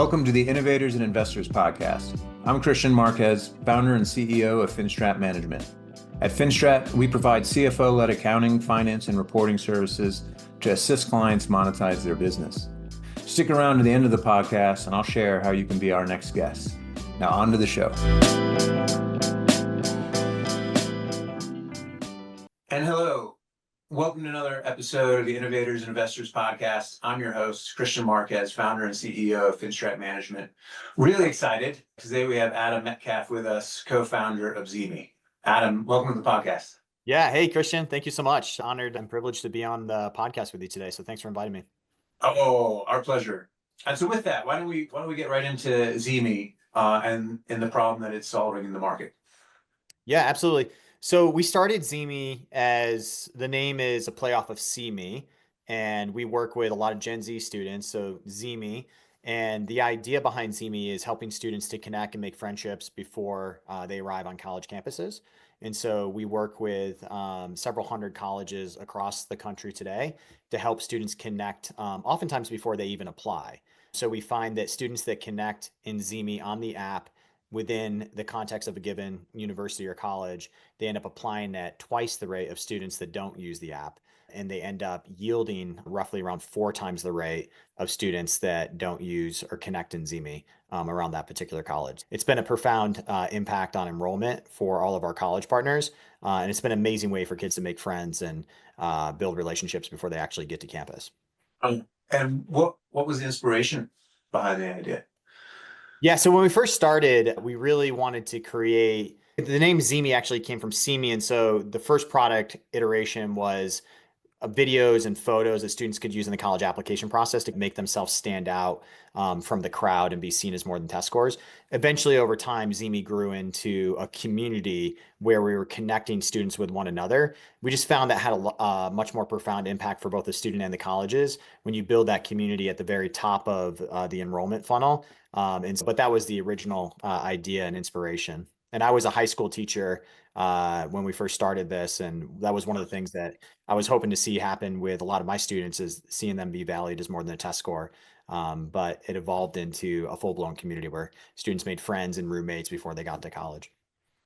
Welcome to the Innovators and Investors Podcast. I'm Kristian Marquez, founder and CEO of Finstrat Management. At Finstrat, we provide CFO-led accounting, finance, and reporting services to assist clients monetize their business. Stick around to the end of the podcast and I'll share how you can be our next guest. Now on to the show. And hello. Welcome to another episode of the Innovators and Investors Podcast. I'm your host, Kristian Marquez, founder and CEO of Finstrat Management. Really excited. Today we have Adam Metcalf with us, co-founder of ZeeMee's. Adam, welcome to the podcast. Yeah. Hey, Kristian. Thank you so much. Honored and privileged to be on the podcast with you today. So thanks for inviting me. Oh, our pleasure. And so with that, why don't we get right into ZeeMee's and the problem that it's solving in the market? Yeah, absolutely. So we started ZeeMee's as the name is a playoff of See Me, and we work with a lot of Gen Z students. So ZeeMee's, and the idea behind ZeeMee's is helping students to connect and make friendships before they arrive on college campuses. And so we work with several hundred colleges across the country today to help students connect, oftentimes before they even apply. So we find that students that connect in ZeeMee's on the app within the context of a given university or college, they end up applying at twice the rate of students that don't use the app. And they end up yielding roughly around 4 times the rate of students that don't use or connect in ZeeMee's around that particular college. It's been a profound impact on enrollment for all of our college partners. And it's been an amazing way for kids to make friends and build relationships before they actually get to campus. And what was the inspiration behind the idea? Yeah, so when we first started, we really wanted to create, the name ZeeMee's actually came from See Me. And so the first product iteration was videos and photos that students could use in the college application process to make themselves stand out from the crowd and be seen as more than test scores. Eventually, over time, ZeeMee's grew into a community where we were connecting students with one another. We just found that had a much more profound impact for both the student and the colleges when you build that community at the very top of the enrollment funnel. But that was the original idea and inspiration. And I was a high school teacher when we first started this. And that was one of the things that I was hoping to see happen with a lot of my students, is seeing them be valued as more than a test score. But it evolved into a full-blown community where students made friends and roommates before they got to college.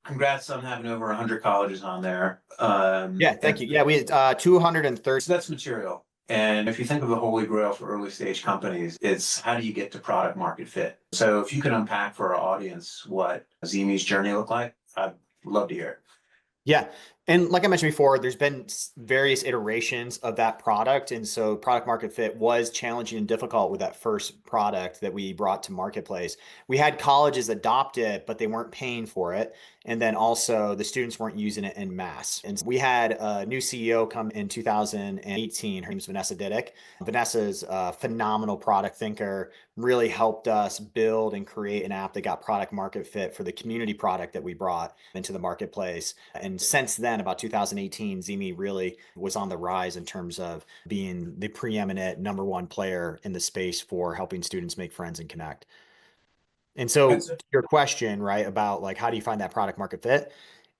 Congrats on having over 100 colleges on there. Yeah, thank you. Yeah, we had 230. So that's material. And if you think of the holy grail for early stage companies, it's how do you get to product market fit? So if you can unpack for our audience what ZeeMee's journey looked like, I'd love to hear it. Yeah. And like I mentioned before, there's been various iterations of that product. And so product market fit was challenging and difficult with that first product that we brought to marketplace. We had colleges adopt it, but they weren't paying for it. And then also the students weren't using it en masse. And we had a new CEO come in 2018. Her name is Vanessa Didick. Vanessa's a phenomenal product thinker, really helped us build and create an app that got product market fit for the community product that we brought into the marketplace. And since then, about 2018, ZeeMee's really was on the rise in terms of being the preeminent number one player in the space for helping students make friends and connect. And so to your question, right, about like, how do you find that product market fit?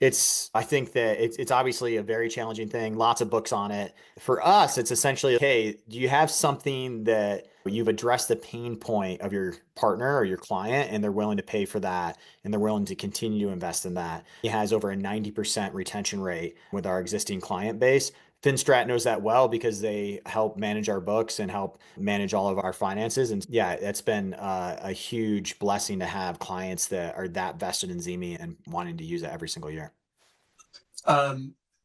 I think that it's obviously a very challenging thing. Lots of books on it. For us, it's essentially, hey, do you have something that you've addressed the pain point of your partner or your client, and they're willing to pay for that, and they're willing to continue to invest in that? It has over a 90% retention rate with our existing client base. Finstrat knows that well because they help manage our books and help manage all of our finances. And yeah, it's been a huge blessing to have clients that are that vested in ZeeMee's and wanting to use it every single year. I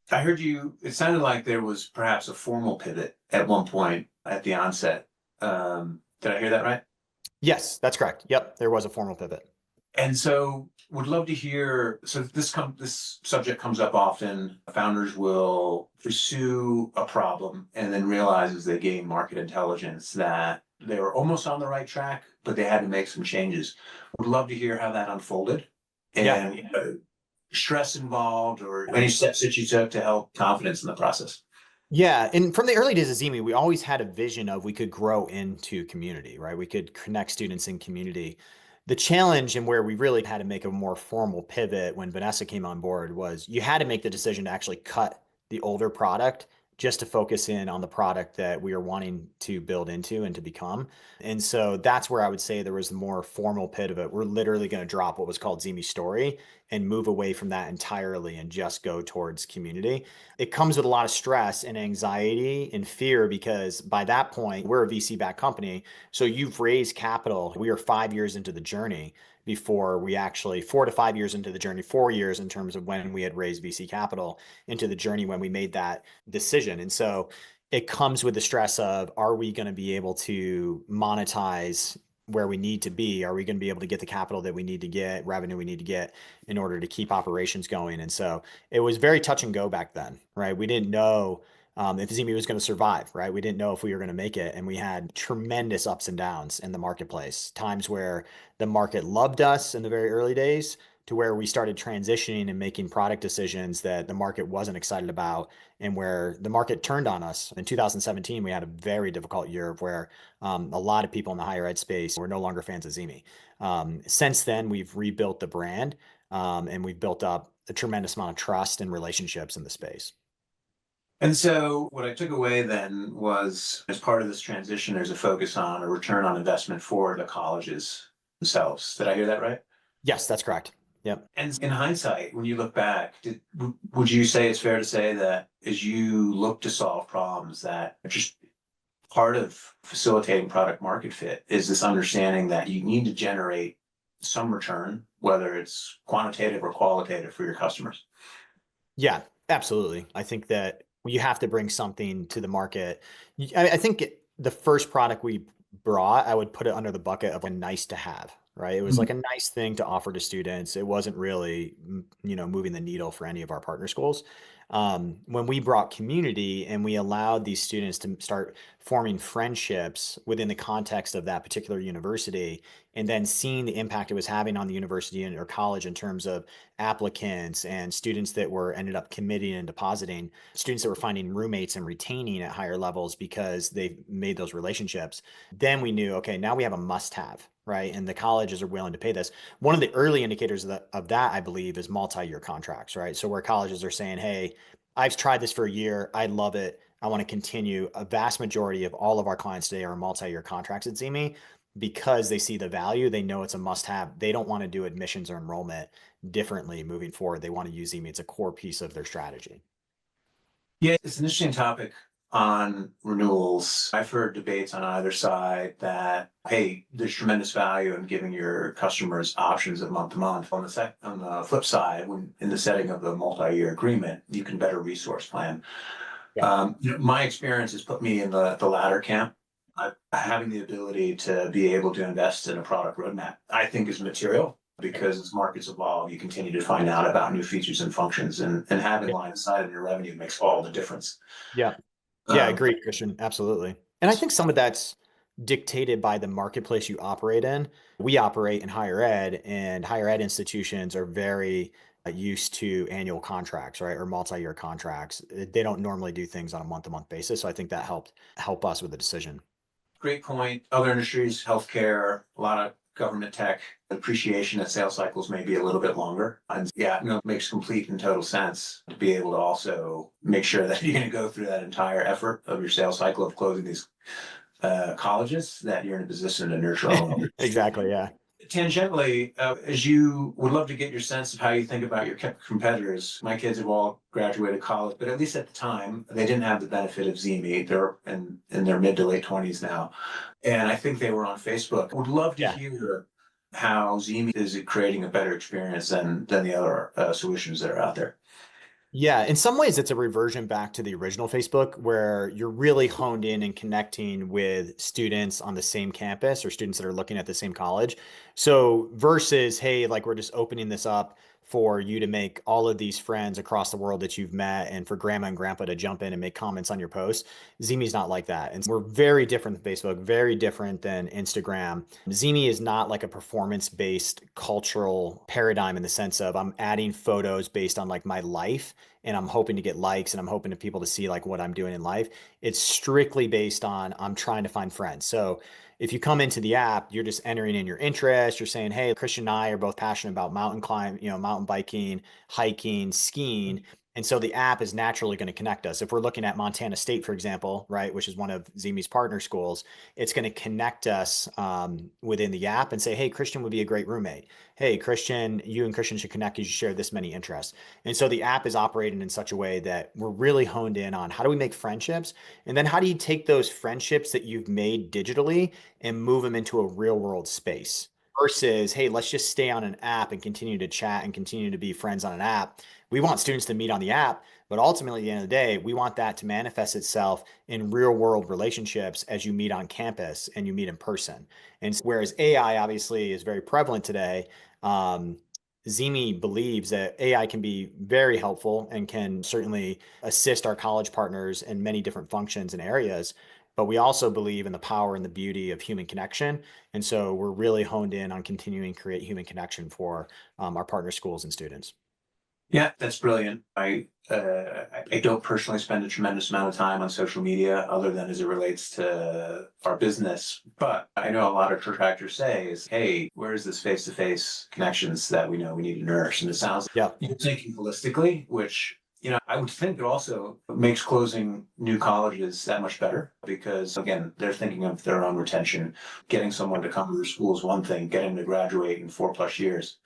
heard it sounded like there was perhaps a formal pivot at one point at the onset. Did I hear that right? Yes, that's correct. Yep, there was a formal pivot. And so would love to hear, so this subject comes up often. Founders will pursue a problem and then realize as they gain market intelligence that they were almost on the right track, but they had to make some changes. Would love to hear how that unfolded and stress involved or any steps that you took to help confidence in the process. Yeah. And from the early days of ZeeMee's, we always had a vision of we could grow into community, right? We could connect students in community. The challenge and where we really had to make a more formal pivot when Vanessa came on board was you had to make the decision to actually cut the older product just to focus in on the product that we are wanting to build into and to become. And so that's where I would say there was the more formal pivot. We're literally going to drop what was called ZeeMee's Story and move away from that entirely and just go towards community. It comes with a lot of stress and anxiety and fear because by that point, we're a VC-backed company. So you've raised capital. We are 5 years into the journey before we actually 4 to 5 years into the journey, 4 years in terms of when we had raised VC capital into the journey when we made that decision. And so it comes with the stress of, are we going to be able to monetize where we need to be? Are we going to be able to get the capital that we need to get, revenue we need to get in order to keep operations going? And so it was very touch and go back then, right? We didn't know if ZeeMee was going to survive, right? We didn't know if we were going to make it. And we had tremendous ups and downs in the marketplace, times where the market loved us in the very early days to where we started transitioning and making product decisions that the market wasn't excited about and where the market turned on us. In 2017, we had a very difficult year where a lot of people in the higher ed space were no longer fans of ZeeMee. Since then, we've rebuilt the brand and we've built up a tremendous amount of trust and relationships in the space. And so what I took away then was, as part of this transition, there's a focus on a return on investment for the colleges themselves. Did I hear that right? Yes, that's correct. Yep. And in hindsight, when you look back, would you say it's fair to say that as you look to solve problems, that just part of facilitating product market fit is this understanding that you need to generate some return, whether it's quantitative or qualitative, for your customers? Yeah, absolutely. I think that you have to bring something to the market. I think the first product we brought, I would put it under the bucket of a nice to have, right? It was like a nice thing to offer to students. It wasn't really, moving the needle for any of our partner schools. When we brought community and we allowed these students to start forming friendships within the context of that particular university, and then seeing the impact it was having on the university and or college in terms of applicants and students that were ended up committing and depositing, students that were finding roommates and retaining at higher levels because they made those relationships, then we knew, okay, now we have a must have, right? And the colleges are willing to pay this. One of the early indicators of that, I believe, is multi-year contracts, right? So where colleges are saying, hey, I've tried this for a year. I love it. I want to continue. A vast majority of all of our clients today are multi-year contracts at ZeeMee because they see the value. They know it's a must have. They don't want to do admissions or enrollment differently moving forward. They want to use ZeeMee. It's a core piece of their strategy. Yeah, it's an interesting topic on renewals. I've heard debates on either side that, hey, there's tremendous value in giving your customers options of month to month. On the flip side, when in the setting of the multi-year agreement, you can better resource plan. Yeah. My experience has put me in the latter camp. Having the ability to be able to invest in a product roadmap, I think, is material, because as markets evolve, you continue to find out about new features and functions, and having line of sight of your revenue makes all the difference. Yeah. Yeah, I Um, agree, Kristian. Absolutely. And I think some of that's dictated by the marketplace you operate in. We operate in higher ed, and higher ed institutions are very used to annual contracts, right? Or multi-year contracts. They don't normally do things on a month-to-month basis. So I think that help us with the decision. Great point. Other industries, healthcare, a lot of government tech, appreciation that sales cycles may be a little bit longer. And yeah, no, it makes complete and total sense to be able to also make sure that you're going to go through that entire effort of your sales cycle of closing these colleges, that you're in a position to nurture all of them. Exactly. Yeah. Tangentially, as you would love to get your sense of how you think about your competitors. My kids have all graduated college, but at least at the time, they didn't have the benefit of ZeeMee. They're in their mid to late 20s now. And I think they were on Facebook. Would love to Yeah. hear how ZeeMee is creating a better experience than the other solutions that are out there. Yeah, in some ways, it's a reversion back to the original Facebook where you're really honed in and connecting with students on the same campus or students that are looking at the same college. So versus, hey, like we're just opening this up for you to make all of these friends across the world that you've met and for grandma and grandpa to jump in and make comments on your posts. ZeeMee's not like that. And we're very different than Facebook, very different than Instagram. ZeeMee is not like a performance-based cultural paradigm in the sense of I'm adding photos based on like my life and I'm hoping to get likes and I'm hoping to people to see like what I'm doing in life. It's strictly based on I'm trying to find friends. So if you come into the app, you're just entering in your interest. You're saying, hey, Kristian and I are both passionate about mountain climb, mountain biking, hiking, skiing. And so the app is naturally going to connect us. If we're looking at Montana State, for example, right, which is one of ZeeMee's partner schools, it's going to connect us within the app and say, hey, Kristian would be a great roommate. Hey, Kristian, you and Kristian should connect because you share this many interests. And so the app is operating in such a way that we're really honed in on how do we make friendships? And then how do you take those friendships that you've made digitally and move them into a real world space? Versus, hey, let's just stay on an app and continue to chat and continue to be friends on an app. We want students to meet on the app, but ultimately, at the end of the day, we want that to manifest itself in real world relationships as you meet on campus and you meet in person. And whereas AI obviously is very prevalent today, ZeeMee believes that AI can be very helpful and can certainly assist our college partners in many different functions and areas. But we also believe in the power and the beauty of human connection. And so we're really honed in on continuing to create human connection for our partner schools and students. Yeah, that's brilliant. I don't personally spend a tremendous amount of time on social media other than as it relates to our business. But I know a lot of detractors say is, hey, where's this face-to-face connections that we know we need to nurse? And it sounds Yeah. like you're thinking holistically, which, I would think it also makes closing new colleges that much better because, again, they're thinking of their own retention. Getting someone to come to their school is one thing, getting them to graduate in 4+ years.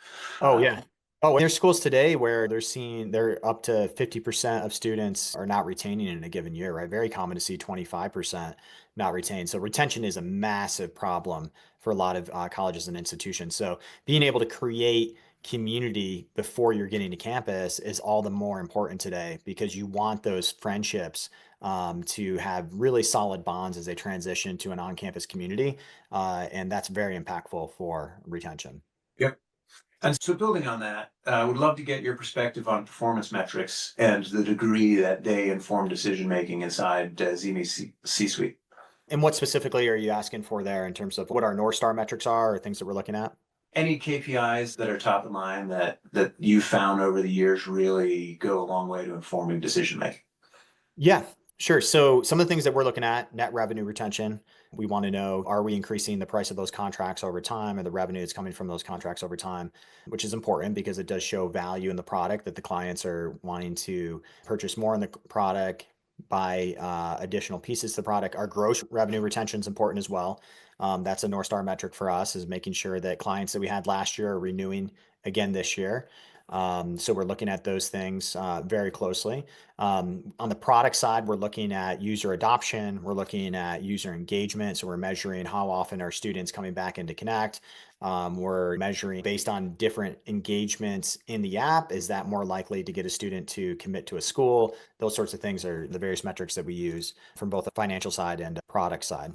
Oh, yeah. Oh, and there's schools today where they're up to 50% of students are not retaining in a given year, right? Very common to see 25% not retained. So retention is a massive problem for a lot of colleges and institutions. So being able to create community before you're getting to campus is all the more important today because you want those friendships to have really solid bonds as they transition to an on-campus community. And that's very impactful for retention. Yep. And so building on that, I would love to get your perspective on performance metrics and the degree that they inform decision-making inside ZeeMee's C-suite. And what specifically are you asking for there in terms of what our North Star metrics are or things that we're looking at? Any KPIs that are top of mind that you found over the years really go a long way to informing decision-making? Yeah, sure. So some of the things that we're looking at, net revenue retention, we want to know, are we increasing the price of those contracts over time or the revenue that's coming from those contracts over time, which is important because it does show value in the product that the clients are wanting to purchase more in the product, buy additional pieces to the product. Our gross revenue retention is important as well. That's a North Star metric for us is making sure that clients that we had last year are renewing again this year. So we're looking at those things very closely. On the product side, we're looking at user adoption. We're looking at user engagement. So we're measuring how often are students coming back into Connect. We're measuring based on different engagements in the app. Is that more likely to get a student to commit to a school? Those sorts of things are the various metrics that we use from both the financial side and the product side.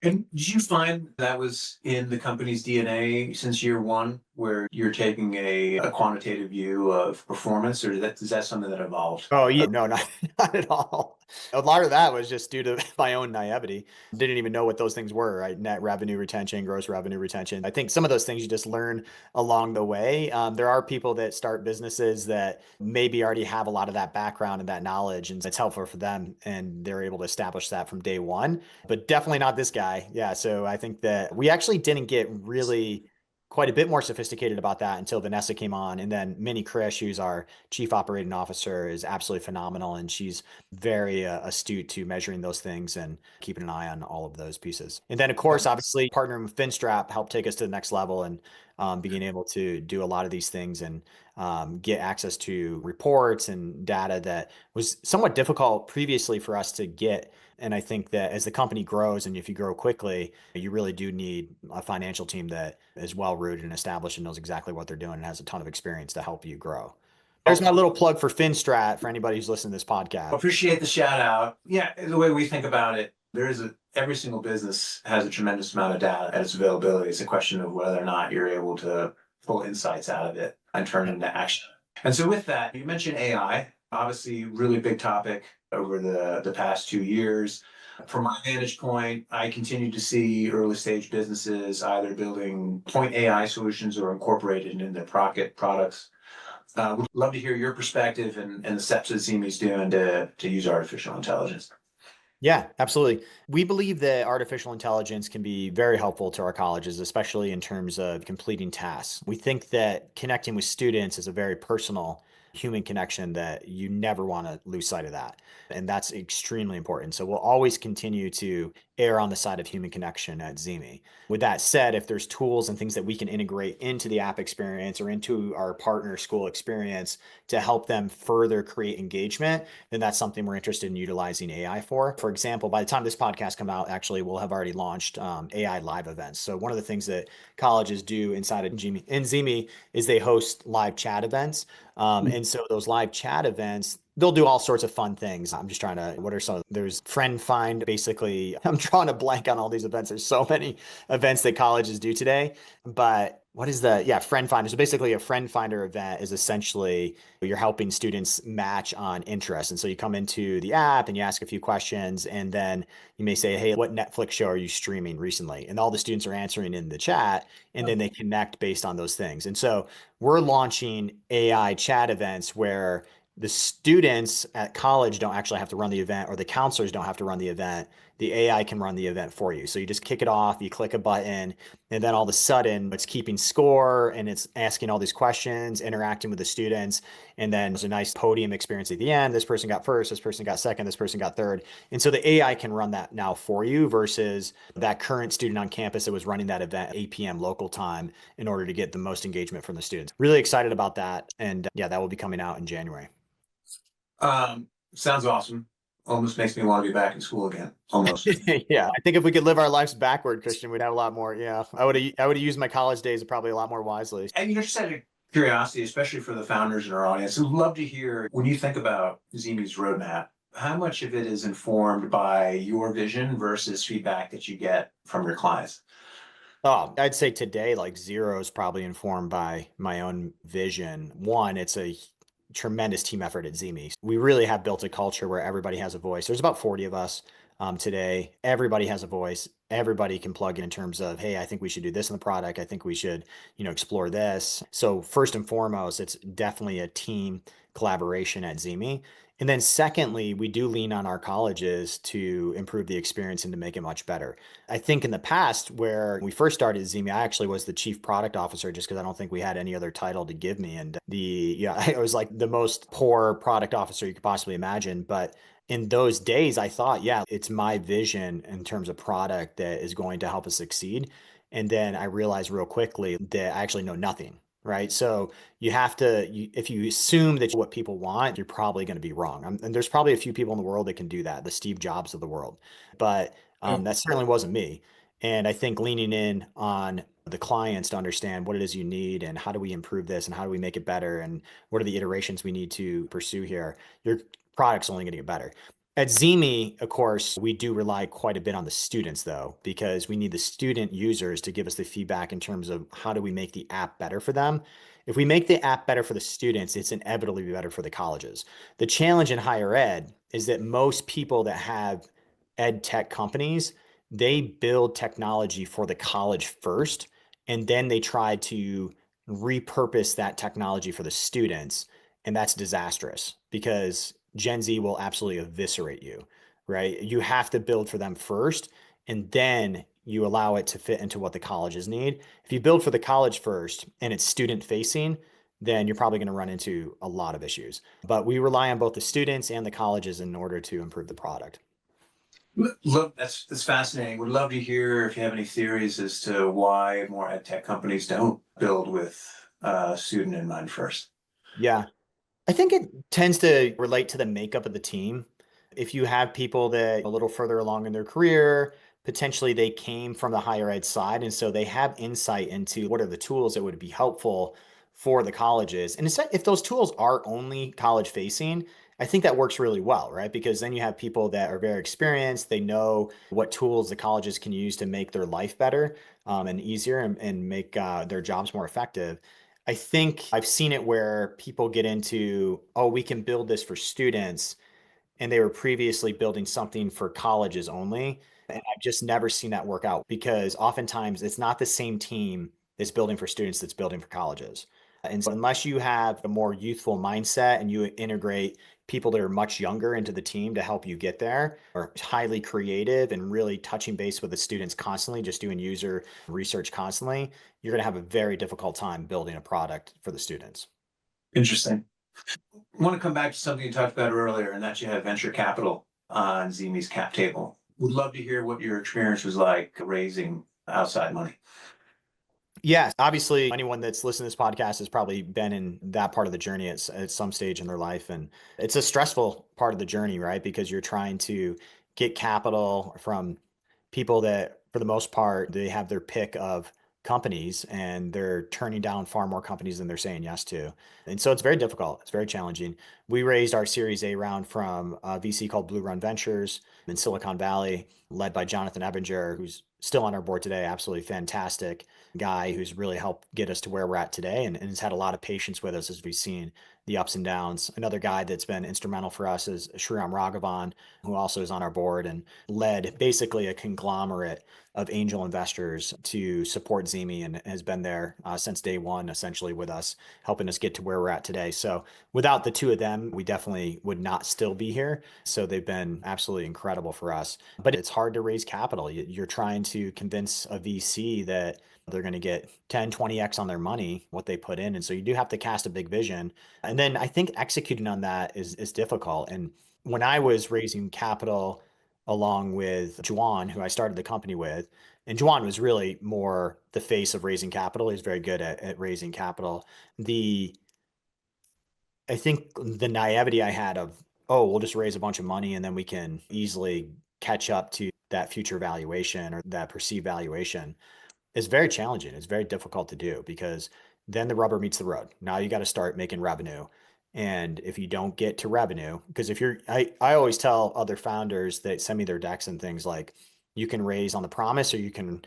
And did you find that was in the company's DNA since year one, where you're taking a quantitative view of performance, or is that something that evolved? Oh, yeah, no, not, not at all. A lot of that was just due to my own naivety. Didn't even know what those things were, right? Net revenue retention, gross revenue retention. I think some of those things you just learn along the way. There are people that start businesses that maybe already have a lot of that background and that knowledge, and it's helpful for them, and they're able to establish that from day one. But definitely not this guy. Yeah, so I think that we actually didn't get really quite a bit more sophisticated about that until Vanessa came on, and then Minnie Krish, who's our chief operating officer, is absolutely phenomenal, and she's very astute to measuring those things and keeping an eye on all of those pieces. And then, of course, obviously, partnering with Finstrap helped take us to the next level and being able to do a lot of these things and get access to reports and data that was somewhat difficult previously for us to get. And I think that as the company grows and if you grow quickly, you really do need a financial team that is well rooted and established and knows exactly what they're doing and has a ton of experience to help you grow. There's my little plug for Finstrat for anybody who's listening to this podcast. Appreciate the shout out. Yeah, the way we think about it, every single business has a tremendous amount of data at its availability. It's a question of whether or not you're able to pull insights out of it and turn it into action. And so with that, you mentioned AI, obviously really big topic over the past 2 years. From my vantage point, I continue to see early stage businesses either building point AI solutions or incorporated in their products. Would love to hear your perspective and the steps that ZeeMee's doing to use artificial intelligence. Yeah, absolutely. We believe that artificial intelligence can be very helpful to our colleges, especially in terms of completing tasks. We think that connecting with students is a very personal human connection that you never want to lose sight of that. And that's extremely important. So we'll always continue to err on the side of human connection at ZeeMee. With that said, if there's tools and things that we can integrate into the app experience or into our partner school experience to help them further create engagement, then that's something we're interested in utilizing AI for. For example, by the time this podcast comes out, actually, we'll have already launched AI live events. So one of the things that colleges do inside of ZeeMee is they host live chat events. And so those live chat events, they'll do all sorts of fun things. I'm just trying to, what are some, there's friend find, basically. I'm drawing a blank on all these events. There's so many events that colleges do today, but what is friend finder. So basically a friend finder event is essentially you're helping students match on interest. And so you come into the app and you ask a few questions, and then you may say, hey, what Netflix show are you streaming recently? And all the students are answering in the chat, and then they connect based on those things. And so we're launching AI chat events where the students at college don't actually have to run the event, or the counselors don't have to run the event. The AI can run the event for you. So you just kick it off, you click a button, and then all of a sudden it's keeping score and it's asking all these questions, interacting with the students. And then there's a nice podium experience at the end. This person got first, this person got second, this person got third. And so the AI can run that now for you versus that current student on campus that was running that event at 8 p.m. local time in order to get the most engagement from the students. Really excited about that. And yeah, that will be coming out in January. Sounds awesome. Almost makes me want to be back in school again. Almost. Yeah, I think if we could live our lives backward, Kristian, we'd have a lot more. Yeah, I would have used my college days probably a lot more wisely. And just out of curiosity, especially for the founders in our audience, I'd love to hear when you think about ZeeMee's roadmap, how much of it is informed by your vision versus feedback that you get from your clients? Oh, I'd say today, like zero is probably informed by my own vision. One, it's a tremendous team effort at ZeeMee's. We really have built a culture where everybody has a voice. There's about 40 of us today. Everybody has a voice. Everybody can plug in terms of, hey, I think we should do this in the product. I think we should, explore this. So first and foremost, it's definitely a team collaboration at ZeeMee. And then secondly, we do lean on our colleges to improve the experience and to make it much better. I think in the past, where we first started ZeeMee, I actually was the chief product officer just because I don't think we had any other title to give me. And I was like the most poor product officer you could possibly imagine. But in those days, I thought, yeah, it's my vision in terms of product that is going to help us succeed. And then I realized real quickly that I actually know nothing. Right. So you have to, if you assume that what people want, you're probably going to be wrong. And there's probably a few people in the world that can do that, the Steve Jobs of the world. But that certainly wasn't me. And I think leaning in on the clients to understand what it is you need and how do we improve this and how do we make it better and what are the iterations we need to pursue here, your product's only going to get better. At ZeeMee, of course, we do rely quite a bit on the students, though, because we need the student users to give us the feedback in terms of how do we make the app better for them. If we make the app better for the students, it's inevitably better for the colleges. The challenge in higher ed is that most people that have ed tech companies, they build technology for the college first, and then they try to repurpose that technology for the students. And that's disastrous because Gen Z will absolutely eviscerate you, right? You have to build for them first, and then you allow it to fit into what the colleges need. If you build for the college first and it's student facing, then you're probably going to run into a lot of issues. But we rely on both the students and the colleges in order to improve the product. Look, that's fascinating. Would love to hear if you have any theories as to why more ed tech companies don't build with student in mind first. Yeah. I think it tends to relate to the makeup of the team. If you have people that are a little further along in their career, potentially they came from the higher ed side, and so they have insight into what are the tools that would be helpful for the colleges. And if those tools are only college facing, I think that works really well, right? Because then you have people that are very experienced. They know what tools the colleges can use to make their life better and easier and make their jobs more effective. I think I've seen it where people get into, oh, we can build this for students, and they were previously building something for colleges only. And I've just never seen that work out because oftentimes it's not the same team that's building for students that's building for colleges. And so unless you have a more youthful mindset and you integrate people that are much younger into the team to help you get there, or highly creative and really touching base with the students constantly, just doing user research constantly, you're going to have a very difficult time building a product for the students. Interesting. I want to come back to something you talked about earlier, and that you have venture capital on ZeeMee's cap table. Would love to hear what your experience was like raising outside money. Yeah, obviously, anyone that's listened to this podcast has probably been in that part of the journey at some stage in their life. And it's a stressful part of the journey, right? Because you're trying to get capital from people that, for the most part, they have their pick of companies and they're turning down far more companies than they're saying yes to. And so it's very difficult. It's very challenging. We raised our Series A round from a VC called Blue Run Ventures in Silicon Valley, led by Jonathan Ebinger, who's still on our board today. Absolutely fantastic guy who's really helped get us to where we're at today and has had a lot of patience with us as we've seen the ups and downs. Another guy that's been instrumental for us is Shriram Raghavan, who also is on our board and led basically a conglomerate of angel investors to support ZeeMee and has been there since day one, essentially with us, helping us get to where we're at today. So without the two of them, we definitely would not still be here. So they've been absolutely incredible for us. But it's hard to raise capital. You're trying to convince a VC that they're going to get 10, 20x on their money, what they put in. And so you do have to cast a big vision. And then I think executing on that is difficult. And when I was raising capital along with Juan, who I started the company with, and Juan was really more the face of raising capital. He's very good at raising capital. I think the naivety I had of, oh, we'll just raise a bunch of money and then we can easily catch up to that future valuation or that perceived valuation is very challenging. It's very difficult to do because then the rubber meets the road. Now you got to start making revenue. And if you don't get to revenue, because I always tell other founders that send me their decks and things like, you can raise on the promise or you can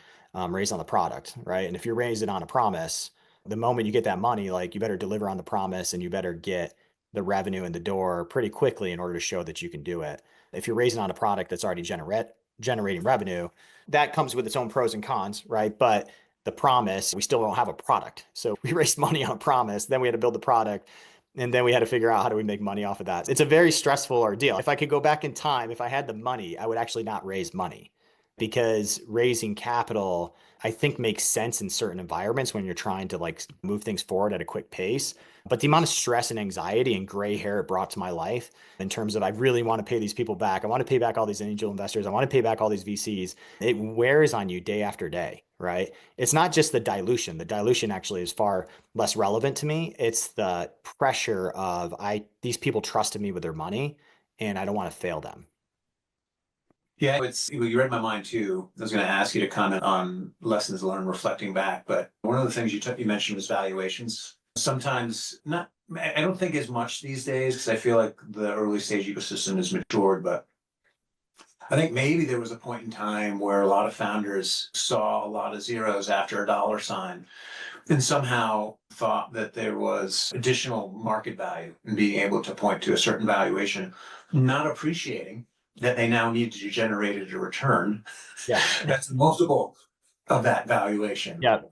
raise on the product, right? And if you're raising on a promise, the moment you get that money, like you better deliver on the promise and you better get the revenue in the door pretty quickly in order to show that you can do it. If you're raising on a product that's already generating revenue, that comes with its own pros and cons, right? But the promise, we still don't have a product. So we raised money on a promise, then we had to build the product, and then we had to figure out how do we make money off of that. It's a very stressful ordeal. If I could go back in time, if I had the money, I would actually not raise money because raising capital, I think makes sense in certain environments when you're trying to like move things forward at a quick pace. But the amount of stress and anxiety and gray hair it brought to my life in terms of I really want to pay these people back. I want to pay back all these angel investors. I want to pay back all these VCs. It wears on you day after day, right? It's not just the dilution. The dilution actually is far less relevant to me. It's the pressure of these people trusted me with their money and I don't want to fail them. Yeah, you read my mind too. I was going to ask you to comment on lessons learned reflecting back, but one of the things you mentioned was valuations. Sometimes not, I don't think as much these days because I feel like the early stage ecosystem is matured, but I think maybe there was a point in time where a lot of founders saw a lot of zeros after a dollar sign and somehow thought that there was additional market value in being able to point to a certain valuation, not appreciating that they now need to generate a return. Yeah. That's a multiple of that valuation. Yeah.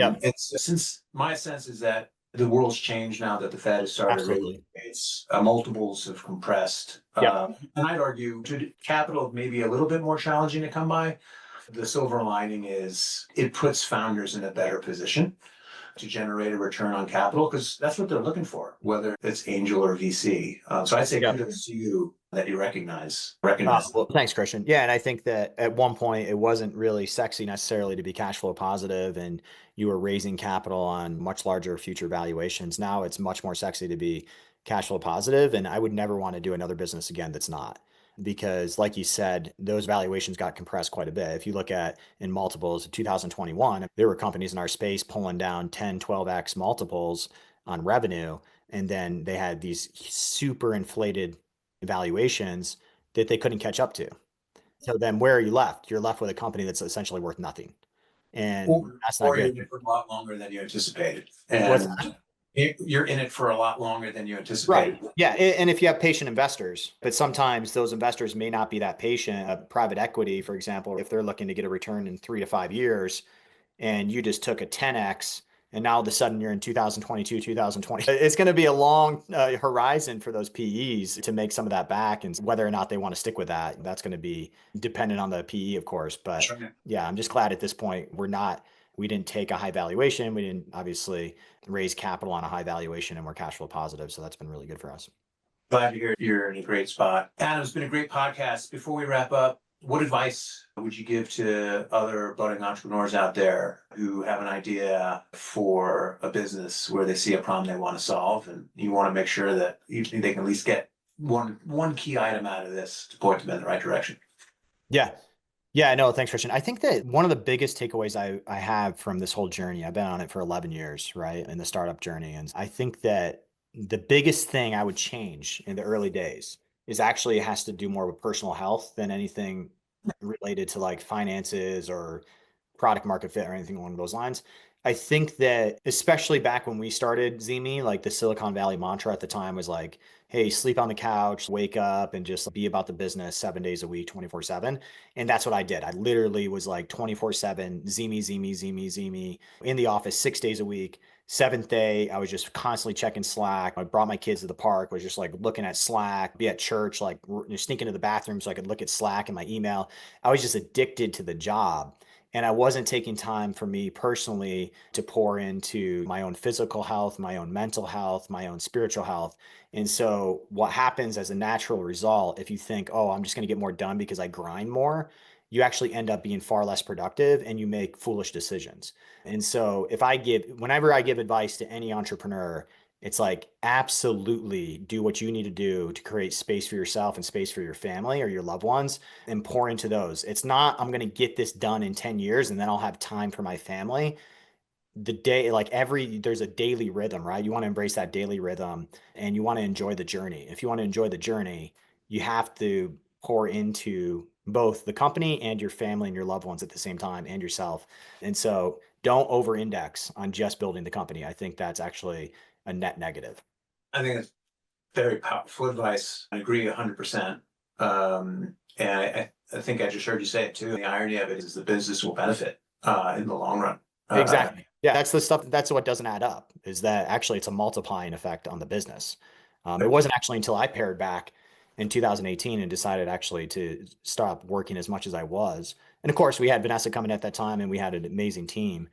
Yeah. It's since my sense is that the world's changed now that the Fed has started Absolutely. raising rates, multiples have compressed. Yeah. And I'd argue capital may be a little bit more challenging to come by. The silver lining is it puts founders in a better position to generate a return on capital because that's what they're looking for, whether it's angel or VC. So I'd say kudos to you that you recognize. Well, thanks, Kristian. Yeah, and I think that at one point it wasn't really sexy necessarily to be cash flow positive, and you were raising capital on much larger future valuations. Now it's much more sexy to be cash flow positive, and I would never want to do another business again that's not. Because, like you said, those valuations got compressed quite a bit. If you look at in multiples of 2021, there were companies in our space pulling down 10, 12x multiples on revenue. And then they had these super inflated valuations that they couldn't catch up to. So then where are you left? You're left with a company that's essentially worth nothing. And that's not Or you're good. in it for a lot longer than you anticipated. What's And you're in it for a lot longer than you anticipated. Right. Yeah. And if you have patient investors, but sometimes those investors may not be that patient. Private equity, for example, if they're looking to get a return in 3 to 5 years and you just took a 10x and now all of a sudden you're in 2022, 2020, it's going to be a long horizon for those PEs to make some of that back. And whether or not they want to stick with that, that's going to be dependent on the PE, of course. But Sure. yeah, I'm just glad at this point we're not We didn't take a high valuation. We didn't obviously raise capital on a high valuation, and we're cash flow positive. So that's been really good for us. Glad to hear you're in a great spot. Adam, it's been a great podcast. Before we wrap up, what advice would you give to other budding entrepreneurs out there who have an idea for a business where they see a problem they want to solve, and you want to make sure that they can at least get one key item out of this to point them in the right direction? Yeah. Yeah, no, thanks, Kristian. I think that one of the biggest takeaways I have from this whole journey, I've been on it for 11 years, right, in the startup journey. And I think that the biggest thing I would change in the early days is actually it has to do more with personal health than anything related to like finances or product market fit or anything along those lines. I think that especially back when we started ZeeMee, like the Silicon Valley mantra at the time was like, hey, sleep on the couch, wake up and just be about the business 7 days a week, 24/7. And that's what I did. I literally was like 24/7, ZeeMee, ZeeMee, ZeeMee, ZeeMee in the office 6 days a week. Seventh day, I was just constantly checking Slack. I brought my kids to the park, was just like looking at Slack, be at church, like sneak into the bathroom so I could look at Slack and my email. I was just addicted to the job. And I wasn't taking time for me personally to pour into my own physical health, my own mental health, my own spiritual health. And so what happens as a natural result, if you think, oh, I'm just going to get more done because I grind more, you actually end up being far less productive and you make foolish decisions. And so whenever I give advice to any entrepreneur, it's like absolutely do what you need to do to create space for yourself and space for your family or your loved ones and pour into those. It's not, I'm going to get this done in 10 years and then I'll have time for my family. There's a daily rhythm, right? You want to embrace that daily rhythm and you want to enjoy the journey. If you want to enjoy the journey, you have to pour into both the company and your family and your loved ones at the same time and yourself. And so don't over index on just building the company. I think that's actually a net negative. I think it's very powerful advice. I agree 100%. And I think I just heard you say it too. The irony of it is the business will benefit in the long run. Exactly. Yeah, that's the stuff. That's what doesn't add up. Is that actually it's a multiplying effect on the business. It wasn't actually until I pared back in 2018 and decided actually to stop working as much as I was. And of course, we had Vanessa coming at that time, and we had an amazing team.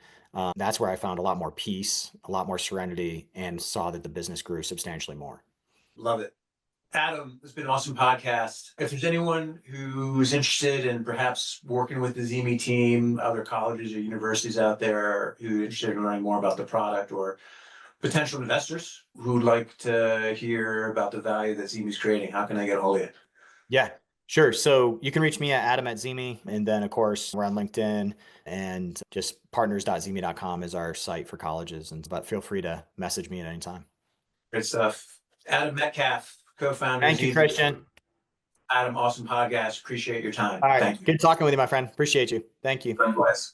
That's where I found a lot more peace, a lot more serenity, and saw that the business grew substantially more. Love it. Adam, it's been an awesome podcast. If there's anyone who's interested in perhaps working with the ZeeMee team, other colleges or universities out there who are interested in learning more about the product, or potential investors who'd like to hear about the value that ZeeMee's creating, how can I get a hold of you? Yeah, sure. So you can reach me at Adam@ZeeMee. And then, of course, we're on LinkedIn, and just partners.zeemee.com is our site for colleges. But feel free to message me at any time. Great stuff. Adam Metcalf, co-founder. Thank you, Kristian. Adam, awesome podcast. Appreciate your time. All right. Thank you. Good talking with you, my friend. Appreciate you. Thank you. Likewise.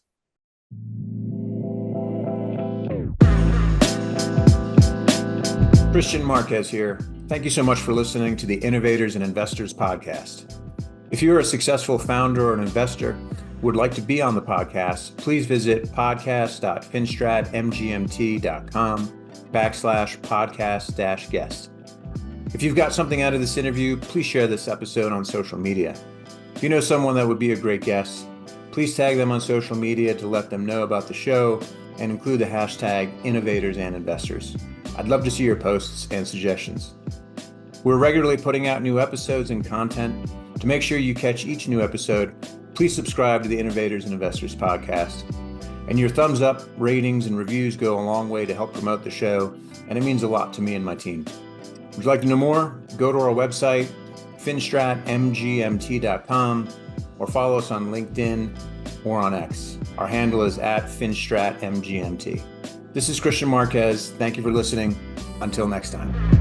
Kristian Marquez here. Thank you so much for listening to the Innovators and Investors Podcast. If you're a successful founder or an investor who would like to be on the podcast, please visit podcast.finstratmgmt.com/podcast-guest. If you've got something out of this interview, please share this episode on social media. If you know someone that would be a great guest, please tag them on social media to let them know about the show and include the hashtag Innovators and Investors. I'd love to see your posts and suggestions. We're regularly putting out new episodes and content. To make sure you catch each new episode, please subscribe to the Innovators and Investors Podcast. And your thumbs up, ratings, and reviews go a long way to help promote the show, and it means a lot to me and my team. Would you like to know more? Go to our website, finstratmgmt.com, or follow us on LinkedIn or on X. Our handle is @finstratmgmt. This is Kristian Marquez. Thank you for listening. Until next time.